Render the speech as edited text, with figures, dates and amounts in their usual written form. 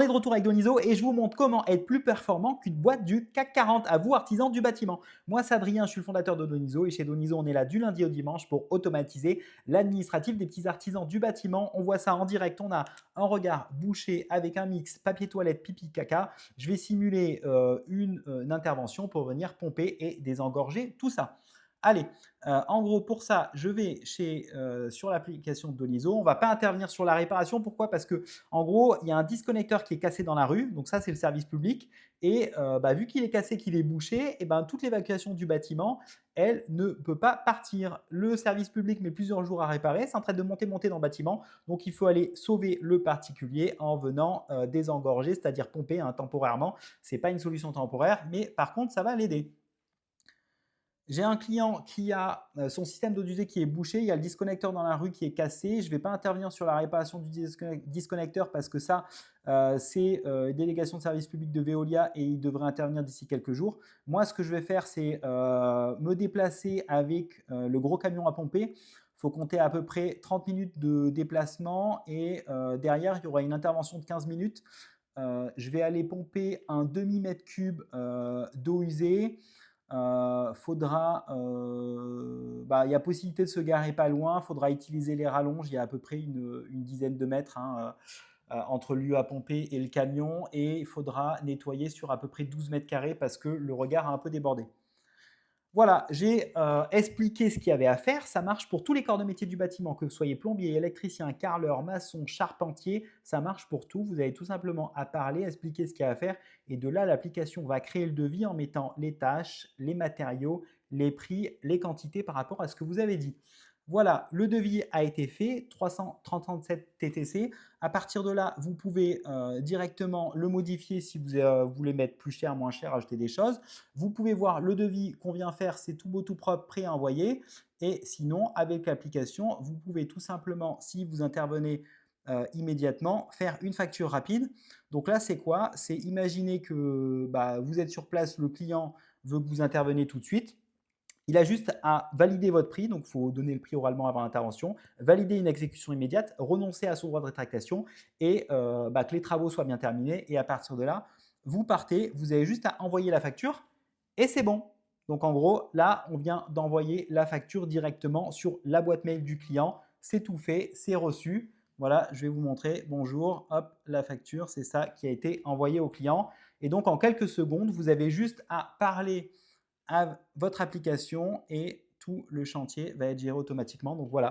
On est de retour avec Donizo et je vous montre comment être plus performant qu'une boîte du CAC 40. À vous, artisans du bâtiment. Moi, c'est Adrien, je suis le fondateur de Donizo et chez Donizo, on est là du lundi au dimanche pour automatiser l'administratif des petits artisans du bâtiment. On voit ça en direct. On a un regard bouché avec un mix papier toilette, pipi, caca. Je vais simuler une intervention pour venir pomper et désengorger tout ça. Allez, en gros, pour ça, je vais sur l'application de Donizo. On ne va pas intervenir sur la réparation. Pourquoi? Parce que en gros, il y a un disconnecteur qui est cassé dans la rue, donc ça c'est le service public. Et vu qu'il est cassé, qu'il est bouché, et ben, toute l'évacuation du bâtiment, elle ne peut pas partir. Le service public met plusieurs jours à réparer, c'est en train de monter dans le bâtiment, donc il faut aller sauver le particulier en venant désengorger, c'est-à-dire pomper temporairement. Ce n'est pas une solution temporaire, mais par contre ça va l'aider. J'ai un client qui a son système d'eau d'usée qui est bouché, il y a le disconnecteur dans la rue qui est cassé. Je ne vais pas intervenir sur la réparation du disconnecteur parce que ça, c'est une délégation de service public de Veolia et il devrait intervenir d'ici quelques jours. Moi, ce que je vais faire, c'est me déplacer avec le gros camion à pomper. Il faut compter à peu près 30 minutes de déplacement et derrière, il y aura une intervention de 15 minutes. Je vais aller pomper un demi-mètre cube d'eau usée. Il y a possibilité de se garer pas loin, il faudra utiliser les rallonges, il y a à peu près une dizaine de mètres entre l'UE à pomper et le camion, et il faudra nettoyer sur à peu près 12 mètres carrés parce que le regard a un peu débordé. Voilà, j'ai expliqué ce qu'il y avait à faire. Ça marche pour tous les corps de métier du bâtiment, que vous soyez plombier, électricien, carreleur, maçon, charpentier. Ça marche pour tout. Vous avez tout simplement à parler, expliquer ce qu'il y a à faire. Et de là, l'application va créer le devis en mettant les tâches, les matériaux, les prix, les quantités par rapport à ce que vous avez dit. Voilà, le devis a été fait, 337 TTC. À partir de là, vous pouvez directement le modifier si vous voulez mettre plus cher, moins cher, ajouter des choses. Vous pouvez voir le devis qu'on vient faire, c'est tout beau, tout propre, prêt à envoyer. Et sinon, avec l'application, vous pouvez tout simplement, si vous intervenez immédiatement, faire une facture rapide. Donc là, c'est quoi? C'est imaginer que vous êtes sur place, le client veut que vous interveniez tout de suite. Il a juste à valider votre prix, donc il faut donner le prix oralement avant l'intervention, valider une exécution immédiate, renoncer à son droit de rétractation et que les travaux soient bien terminés. Et à partir de là, vous partez, vous avez juste à envoyer la facture et c'est bon. Donc en gros, là, on vient d'envoyer la facture directement sur la boîte mail du client. C'est tout fait, c'est reçu. Voilà, je vais vous montrer. Bonjour, hop, la facture, c'est ça qui a été envoyé au client. Et donc en quelques secondes, vous avez juste à parler à votre application et tout le chantier va être géré automatiquement. Donc voilà.